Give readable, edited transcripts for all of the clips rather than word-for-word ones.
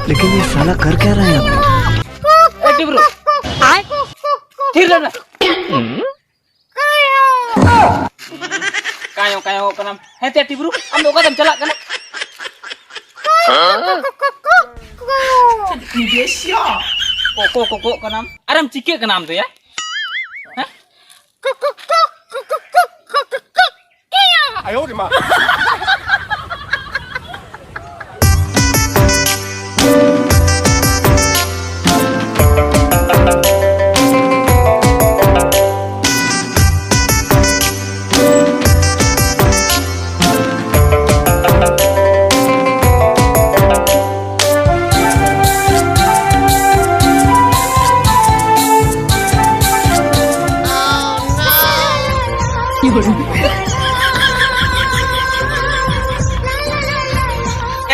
लेकिन ये साला कर क्या रहा है यहाँ पे? टिब्रू आय थिर ना kayo kanam hete टिब्रू am oka dam chalak kana ko kanam aram cike kanam tu ya ayo di ma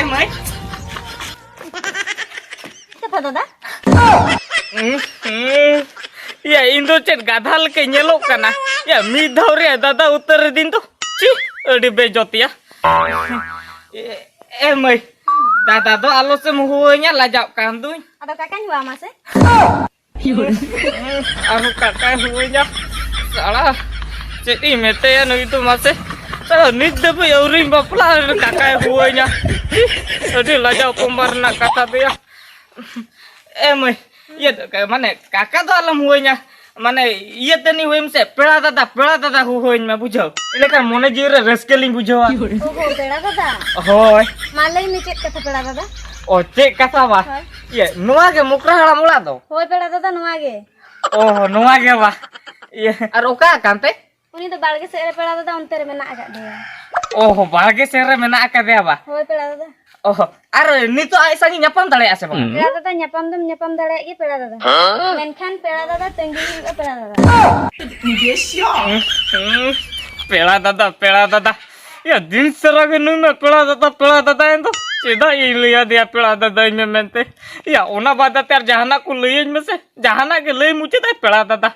mai Apa dadah? ya indo chat gadhal ke nyelok kana ya mi dhaure dada utar din tu ci adi bejot ya mai dada do alo sem huanya lajak kan tu Ada kakak juga mas eh? aku kakak huanya salah jadi mete ya no itu mas salah nit de ya uring bapla kakak huanya adi lajak pembarna kata tu ya mai iya kayak mana kakak tuh alam huanya mana iya tani huim se pera tata huanya bujau ini kan mana jira reskeling bujau Oh, peda dadah. hoy Malay ni cek kata peda dadah. oh cek kata bah iya nuah ke mukra halam mula tuh Hoi peda dadah nuage. oh nuah ke bah iya aroka kante Uni tu balge se peda dadah unter mena agak dia. oh balge sere mena akade bah Hoi peda dadah. oh ar ini tuh aisangi nyapam tale ase bang Peda dadah nyapam dale lagi peda dadah. Menkan peda dadah tinggi juga peda dadah. pela dada ya din serage nume pela dada endo sida ilia dia pela dada me mente ya ona bada ter jahana ku lein mese jahana ke lei muche tai pela dada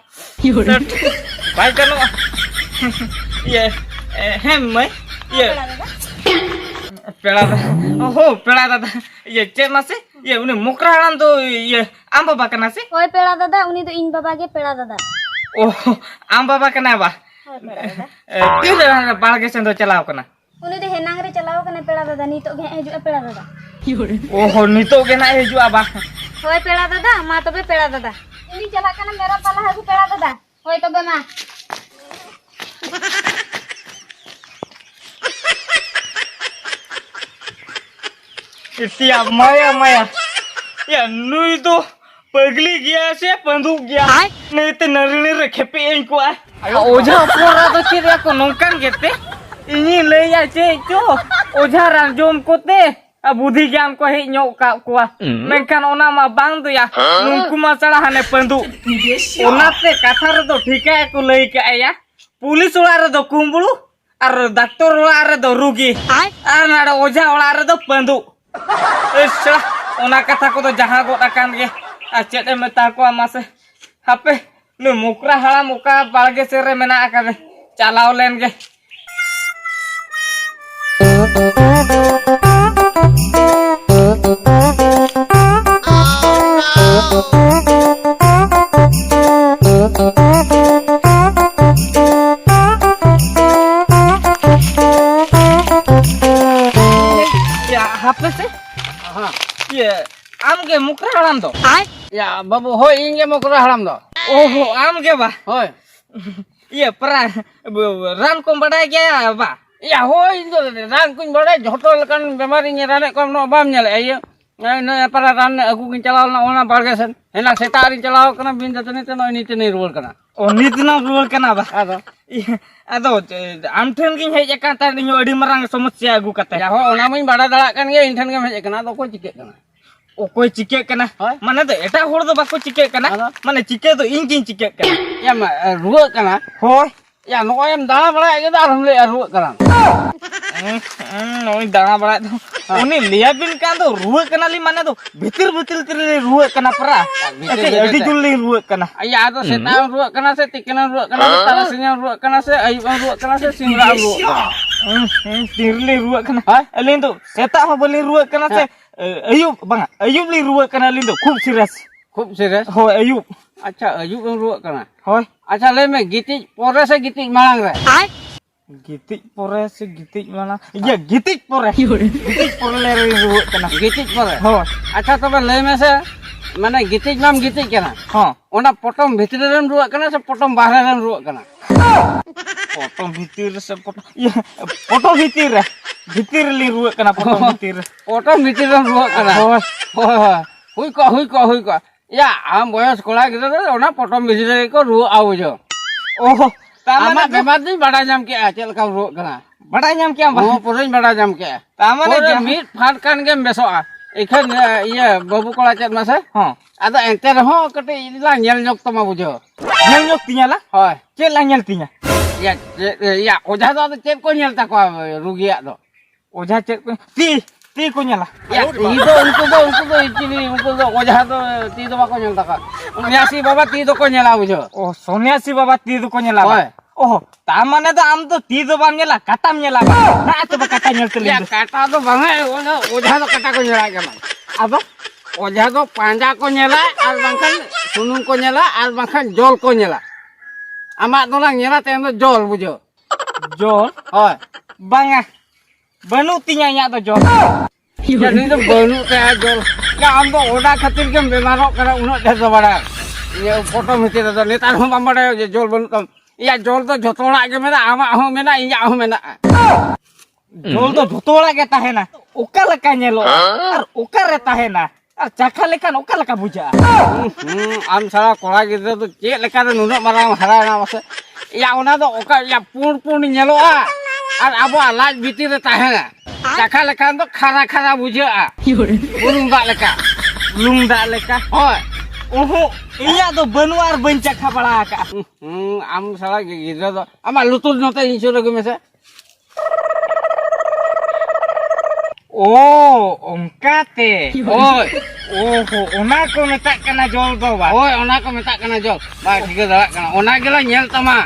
bai kano ye hem mai ye Peda dadah. pela oh pela dada ye che mase ye uni mukra halan to ye amba bakana se Hoi peda dadah uni tu in baba ke peda dadah. oh amba bakana ba Hoi peda dadah. tira balge sendo chalao kana Uni tu henang re chalao kena peda dadah ni tu ge hijau peda dadah. oh nito ke na hijua ba Hoi peda dadah ma tu be peda dadah. Ini chalak kana mera pala hagu peda dadah. Hoi tu be ma. Siap maya ya nu itu pagli gya se panduk gya ne te narini rekhe pe en ko oja pora to chira ko nongkan gete ini le ya che cho oja ran jom ko te budhi gyam ko he nyok ka ko menkan ona ma bang tu ya nungku ma sara hane panduk ona te katha re do thika ko lei ka ya pulis ola re do kumbulu ar doctor ola re do rugi ar na oja ola re do panduk ona kata ko to jaha got akan ge acet meta ko amase hape nu mukra hala muka balge sere mena akade chalao len ge ya hape se ye amge mukra halam to Ya babu hoi inge mau kerah haram do. oh amge ba Hoi. ye pra ran ko badai ge ba Ya hoi itu ran kuing bade jotol kan bemari nyerane kom no bam nyale ayo. Na para ran aku kin chalao na ona bargasan. Enak setari chalao kana bin jatane te no ini te ni rule kana. oh nitna rule kana ba Ado. ado am then gin hej akan tar ni adi marang समस्या agu kata Ya ho ona main bada dalak kan ge intan ge hej kana do ko cike kana. okoi cike kana mane do eta hor do bako cike kana mane cike do ingin cike kana Ya ma ruwa kana. hoi Ya no em da bala ge da ram le ruwa kana. noi dana bala do oni liya bin kan do ruwa kana li mane do bitir tir ruwa kana pra adi julli ruwa kana Ya ado setan ruwa kana se tikena ruwa kana tarasinya ruwa kana se ayu ruwa kana se simra ruwa. tirli ruwak kana. Ha? Alin tu setak ho beli ruwak kana se ayub bang ayub li ruwak kana alin tu khub serius. Khub serius. Hoi ayub. Acha ayub yang ruwak kana. Hoi. Acha le me gitik pore se gitik malang re. Gitik pore se gitik mana? Ya gitik pore. Gitik pore le ruwak kana. Gitik pore. Hoi. Acha tobe le me se mane gitik nam gitik kana. Ha. Ona potom bhitri rem ruwak kana se potom bahare rem ruwak kana. Potong vitir se potong. Ya potong vitir. Vitir li ruwak kana potong vitir. Potom bhitri rem ruwak kana. Hoi. Hui ko. Ya am boyos sekolah gitu tuh ona potom bhitri ko ruwak au jo. Oh, Ama tamane bemar ni bada jam ke a chel ka ruwak kana. bada nyam kya Oh, bang? purin bada jam ke. Tamane Pore jam. mit phat kan gem besoa. Ikan iya babu kola chat masa. Ha. Ada enter ho kete ilang nyel nyok tama bujo. Nyal nyok tinya lah. Hoi. Cek lah nyal tinya. Ya oja to chat ko nyel ta ko rugia to. Oja cek ko. Ti ko nyala. Ya itu unku to oja to ti to bako nyel ta ka. Nyasi baba ti to ko nyela bujo. Oh, sonyasi baba ti ko nyala. Hoi. Oh, tamane to am to ti bam nyala, katam nyala. Na to kata nyal Ya telin. kata to bangai oja to kata ko nyela ka. Apa? Oja to panja ko nyela ar bangkan sunung ko nyela ar bangkan jol ko nyela. Amak to lang nyela tem to jol bujo. Jol. Hoi. Bang ah. Banu tinya nya to jol. Ya ni to banu te jol. Ya am to oda khatir kem bemarok kara unot der bada. Ye foto miti to netar hom amada jol banu tam. Ya jol to jotola ge mena ama ho mena inya ho mena. Jol to jotola ge tahena. Oka leka nyelo. Ar oka re tahena. Ar cakha lekan oka leka buja. Am sara kola gitu to cek leka nunok marang hara na mase. Ya ona to oka ya pur nyeloa. Ar abo alaj bitir tahena. Cakha lekan to khara buja. Burung bak leka. Lung dak leka. Hoi. Oh, iya to banu ar bencak bala ka. Am sara gitu to. Ama lutut note insur ge mese. Oh, ongkate. Hoi. Oh, ona ko metak kana jol do ba. Hoi ona ko metak kana jol. Ba tiga dalak kana. Ona gela nyel tama.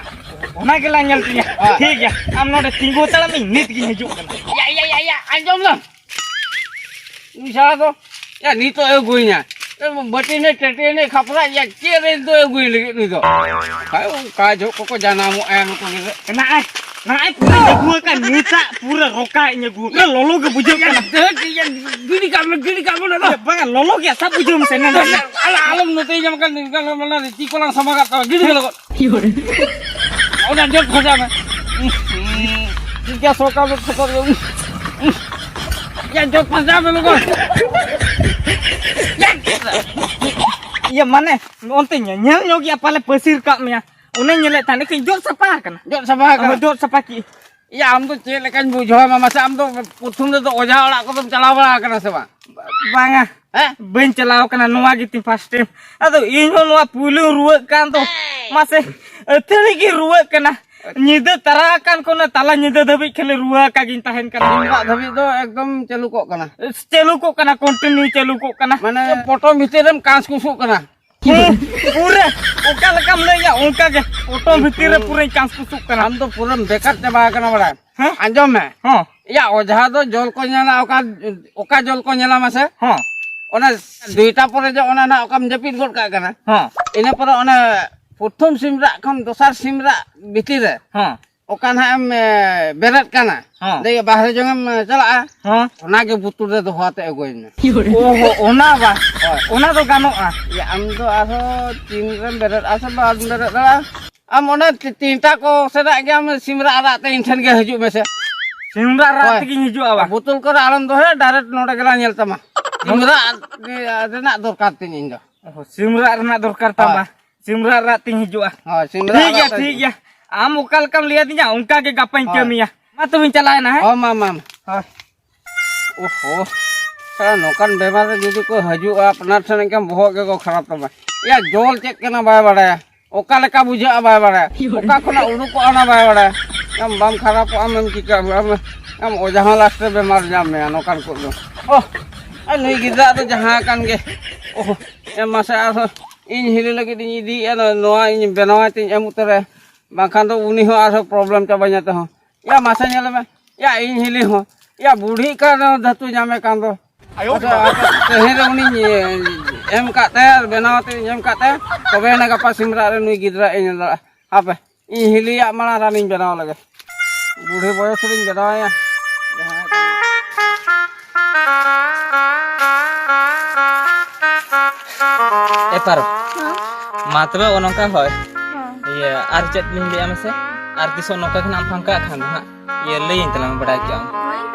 Ona ge la nyal tinya. Thik ya. Am no de tinggu tala minit gi hijuk kana. Ya, anjom lah. Ini salah tu. Ya, ni tu egoinya. Bati ni, tete ni, kapra, ya kira tu egoi lagi ni tu. Kajo, koko janamu ko gitu. Kena ai. Na ai pura jagu kan nita pura roka nyagu. Ka lolo ge bujuk kana. Ya, gini kamu dah. Ya bang lolo ge sa bujum senen. Alam nanti jam kan mana di kolang sama kata gini kalau. Udah jod saja mah. Tiga soka berkokor yang. Ya jod saja belum. Ya mana ontenya nyal nyogi apale pesir kak mia. Una nyele tani ke jot sapa kana. Jod sama kan. Jot sapa ki. Ya am tu cek lekan bujo mama sa am tu putum tu oja ola ko tu calaw bala kana sama. Banga. Ben celaw kana nuwa gitu first time. Ado inho nuwa pulu ruwak kan to. Mase teli ki ruwak kana. Nyida tarakan kono tala nyida dhabi khele ruwak kagin tahen kana. Enggak tapi tu ekdom celu kok kana. Celu kok kana continue celu kok kana. Mana foto mitirem kans kusuk kana. Pura oka lekam le ya onka ge foto bhitir pura chance kusuk kana. Am tu puram bekat chaba kana bada. Anjom me. Ha. Ya oja tu jol ko nyala oka jol ko nyala mase. Ha. Ona duita pore je ona na okam japit gol ka kana. Ha. Ina pore ona prothom simra kon dosar simra bitire. Ha. Okan ham berat kana. Dei bahare jongam chala Ha. ona ge butur de dohate egoin. Oh ona ba. Ona to ganoa. Ya am to aso tinrem berat asa ba berat la. Am ona tinta ko seda ge am simra ara te inten ge haju mese. Simra rat ki hiju awa. Butul ko alam do he direct noda gela nyel tama. Simra rena dorkar tin indo. Oh simra rena dorkar tamba. Simra rat ting hiju ah. Ha simra. ठीक है आम उकल कम लिया दिया उनका के गपन कमिया मैं तो चला ना है Oh mam. Oh. Saya nokan bemar jadi ko haju apnar sen kam bohok ge ko kharap tama. Ya jol cek kena bay bada. Oka leka buja bay bada. Oka kona udu ko ana bay bada. Kam bam kharap am kika am oja last bemar jam me nokan ko. Oh. Ani gida to jaha kan ge. Oh. Ya masa aso in hili lagi di noa in benawa tin emutare. Bangkan to uni ho aso problem cabanya to. Ya masanya le या इन हिली हो या बूढ़ी का धतु जामे कान दो 哎呦我的妈！ तेहेर उनी M काते बनावते M काते तबे ना गपा सिमरा रे नुई गिदरा इन दा आपे इन हिली या माना रानी बनाव लगे बूढ़े बयस रे बनाव या Epar. Matbe onongka hoy. Iya, arjet limbi amase. Artis onongka kenam pangka kan ha. Iya lein telang bada kyang.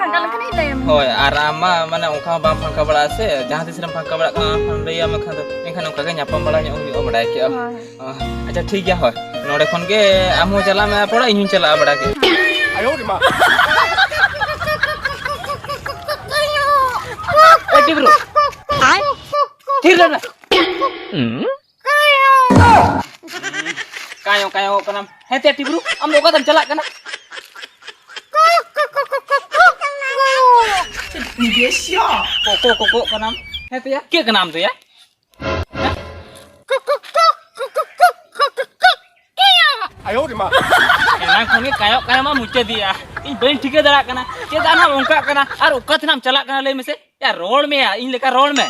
pangkal kan ini dayam. Hoy, arama mana ongka bang pangka bada ase. Jahan tisram pangka bada kan pandai ama kan. Engkan ongka ka nyapam bada nya umi bada kyang. Acha ठीक गया होय. नोडे खन के आमु चला में पड़ा इनु चला बड़ा के. 哎呦我的妈！ Eti bro. Ai. Thir na. Kayo kanam. Hete eti bro. Am loka tam chala kana.你别笑。 Koko kanam. Hete ya. Ke kanam tu ya? Eh呦我的妈！ Enak koni kayo mah mucha dia. Ini bain ठीक दरा kana. Ke dana ongka kana. Ar ukat nam chala kana le mese. Ya road में ya. इन लेका road में.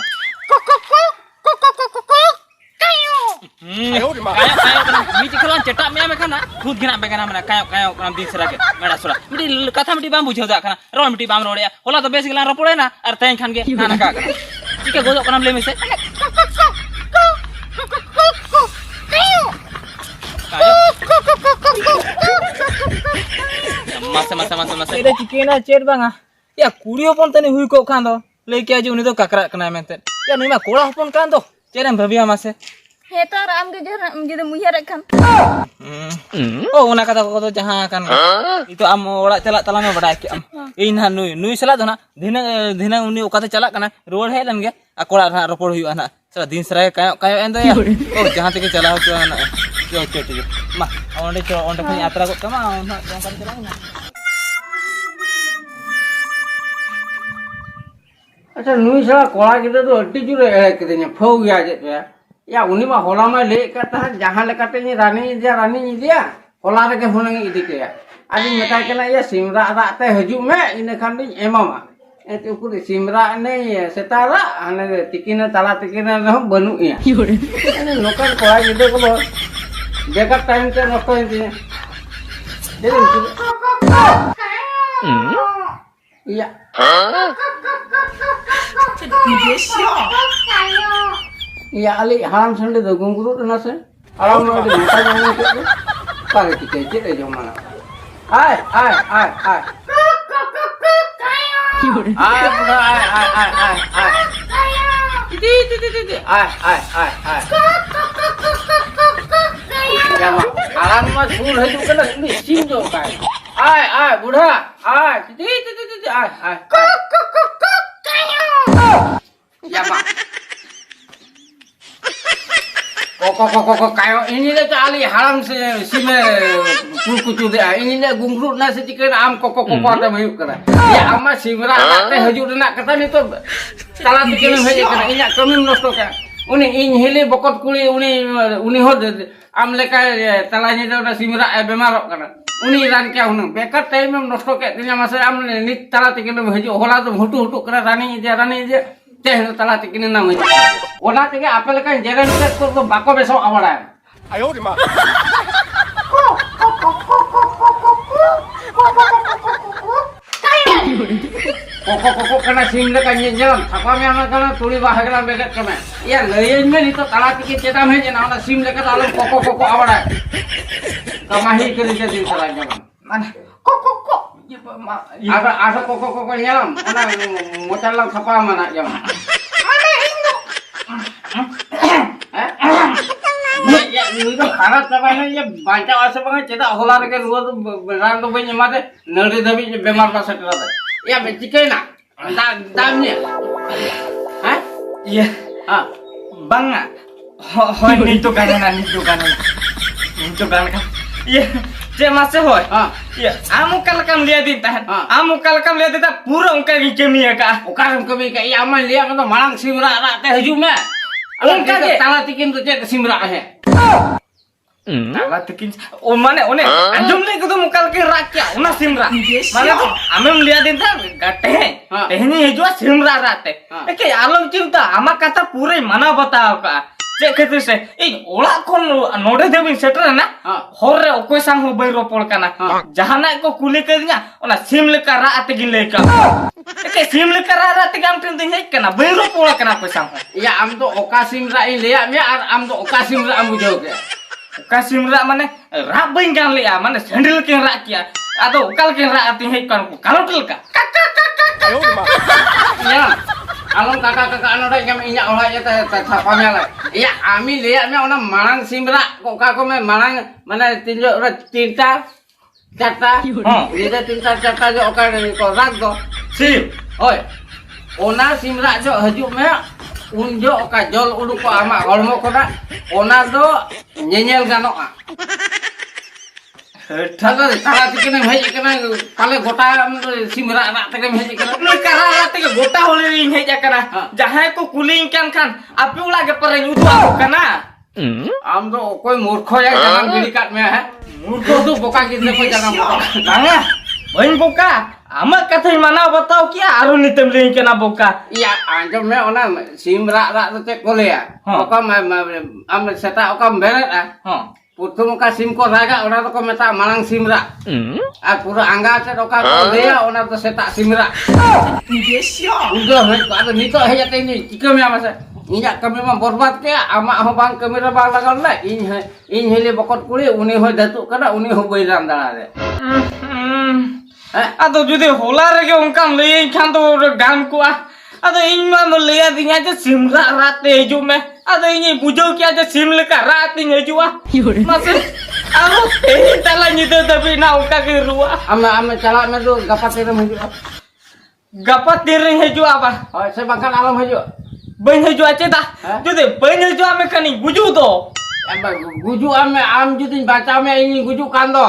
哎呦我的妈！ Kayo kana. Mi tiklan cetak me kana. Khud gina be kana mana kayo kana di sera ke. Mera sura. Miti katha miti bam bujhau da kana. Road miti bam road ya. Hola to basic lan rapore na. Ar tain khan ge na ka kana. Tike godok kana le mese. Masa. Ida cikina cer banga. Ya kuri hopon tani hui ko kan do. Leki aja uni do kakra kana mente. Ya nui ma kola hopon kan do. Cerem bhabia mase. Heta ram ke jadi muhir kan. Oh una kata ko do jaha kan. Itu am ora chala tala me bada ki am. Ina nui sala do na dhina uni okate chala kana. Road he lam ge akola na ropor hui ana. Sala din sara kayo endo ya. Oh jaha teke chala ho ana. Yo ma onde khani yatra ko kama ona jaha kan chala na. अच्छा नुई साला कोड़ा गिदे तो अट्टी जुरे एड़े किदेnya फौ गया जे या उनी मा होला मा ले कता जहां लेकाते नि रानी दिया होला रे के हुनंग इदी के आदि मेता केना या सिमरा राते हजू में इन खान दिन एमामा एते ऊपर सिमरा ने सेतारा आने तिकिना तला तिकिना न बनु या अने लोकल कोड़ा गिदे को बेकार टाइम के नष्ट होई या 你别笑。 या आली हाराम संडे दो गुंगुरु ना से आराम में दे मोटा जाने के पारे टिके जे ए जमाना आय आय दी आय जामा आराम में सुन हजू के ना सीन जो काय आय बूढ़ा आय दी आय Jama Kok kayo ini le kali haram se sime kucu de ini le gungrut na se tiken am kok ada mayuk kana ya ama simra te haju na kata ni to tala tiken heje kana inya kami nosto ka uni in hili bokot kuli uni hod am leka tala ni da simra bemarok kana uni ran kya hunang bekar time em nosto ka tinya masa am ni tala tiken heje hola to hutu kana rani je te tala tiken na mai ona tege apel kan jagan set ko bako beso awara 哎呦我的妈！ kok kena simle kan jalan apa me ama kana tuli bahagala begat kame ya leyen me nito tala tike cetam he jena ona simle ka dalam kok awara kamahi keri jadi sala jaman mana kok ada kok nyalam ona mocalang sapa mana jaman ya itu karat apa ya banca ase banget cetak hola ke luar ran to benya mate nari dabi bemar pa sakra ya becikena damnya hah Iya. Bang. Hoy nito kanan. Nito kanan. Iya. Je masih hoy. Iya. Amu kalakam lihat tahan. Amu kalakam lihat ta pura ongka kemi ka. Ukar kemi ka ya aman lihat kan malang simra ra teh hujum me. Alon ka tala tikin tu cek simra he. Tala tekin o mane one anjum le ko mukal ke rak kya ona simra mane to amem liya din tha gatte tehni hijua simra rate ke alom cinta ama kata pure mana batao ka che khetre se ei ola kon node debi setra na horre okoi sang ho bai ropol kana jahana ko kuli kadinya ona sim le kara ate gin le ka ke sim le kara rate gam tin tin hek kana bai ropol kana ko sang Ya am to oka simra in liya me ar am to oka simra am bujau ke. ka simra mane rak bain gan le mane sandal ke rak kya ado kal ke rak ate hek kan ko kalotel ka 哎呦我的妈！ Ya. Along kakak-kakak anu rek kami inyak olah ya teh sapamnya lah. Ya ami lihat me ona marang simra kok kako me marang mana tinjau ora tinta cata. Dia tinta cata jo oka ko rak do. sim Oi. Ona simra jo hajuk me unjo oka jol ulu ko ama holmo ko na. Ona do nyenyel ganoa. Thaga tara tikene bhai kana kale gota simra rak teke bhai kana. Lu kara rate ke gota hole ring hej kana jahay ko kuling kan api ula ge pareng udu aku kana Am to koi murkho ya jangan giri kat me ha. Murkho tu boka gidre ko jangan boka. Nanga bain boka ama kathai mana batao kya aru nitem ring kana boka Iya anjam me ona simra rak te kole ya. Oka am seta oka beret ah. Putum ka sim ko raga ona to ko meta malang simra. Pura angga te oka ko dia ona to seta simra. 你别笑。 Udah he ada nito he jate ni tikem ya masa. Inyak kami mah borbat ke ama ho bang kamera bang lagal la in hele bokot kuli uni ho datuk kana uni ho bairam dala de. ado jodi hola rege ongkam lei khan to gan ko ado in ma mo leya dinya je simra rate heju me ado in bujau kya je sim le ka rat ing heju mase aro tala nyide tapi na uka ke ruwa Ama cala me tu gapat tere meju. gapat tiring heju apa Oh saya bangkan alam meju. bain heju ache da jodi bain heju ame kani buju do Amba guju ame am judin baca me ini guju kan do.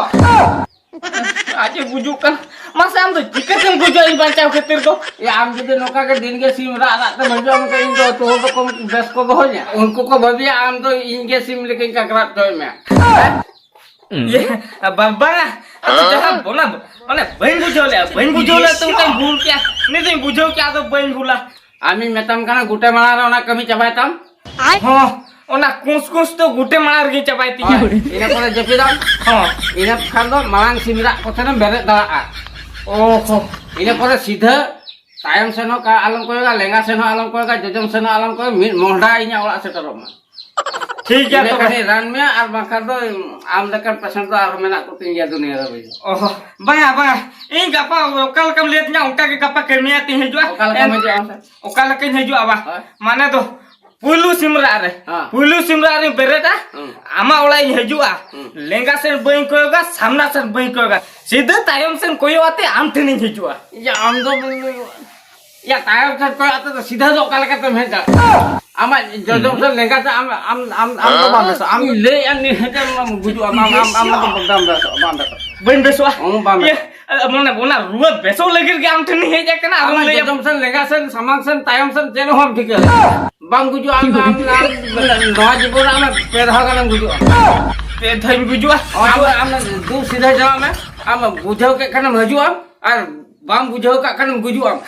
aje buju kan masa am to jikat em buju in bancau khatir do Ya am judin noka ke din ke sim rak rak te meju am ke indo to to kom bes ko bohnya. Unku ko babi am to inge sim lekin ka krat toy me. ye bambang atu jahan bona mane bain bujo le tu kan bhul kya ni tu bujo kya to bain bhula Ami metam kana gute malar ona kami cabai tam. ha ona kus to gute malar gi chabai ti Ina pore jepi dam. ha Ina kan do malang simra kothana beret dala. oh Ina pore sidha tayang seno ka alam ko ga lenga seno alam ko ga jojom seno alam ko min mohda inya ola setero ma. ठीक है Ina तो kani ran me ar bakar do am dekan pesan do ar mena ko tinggia dunia ro bi. oh baya in gapa kal kam lihat nya ungka ke gapa kemia ti heju Okal kami je am. okal ke heju aba mane to pulu simra re bereta ama olai heju lenga sen bain ko ga samna sen bain ko ga sidha tayom sen koyo ate am thini heju Ya am do ya tayang sen ko ata to sidha do okal ka tem heja. Ama jojom sen lenga sa am do bam beso. Am le an ni heja am guju am to bam beso bam beso. bain beso Bam beso. mona ruwa beso legir ga am thini heja kana Ama am le jojom sen lenga sen samang sen tayang sen jeno ham thik hai. Bang guju am noa jibur am perha kan guju. te thain buju am du sidha jawa me am bujau ke kan haju am ar bang bujau ka kan guju am.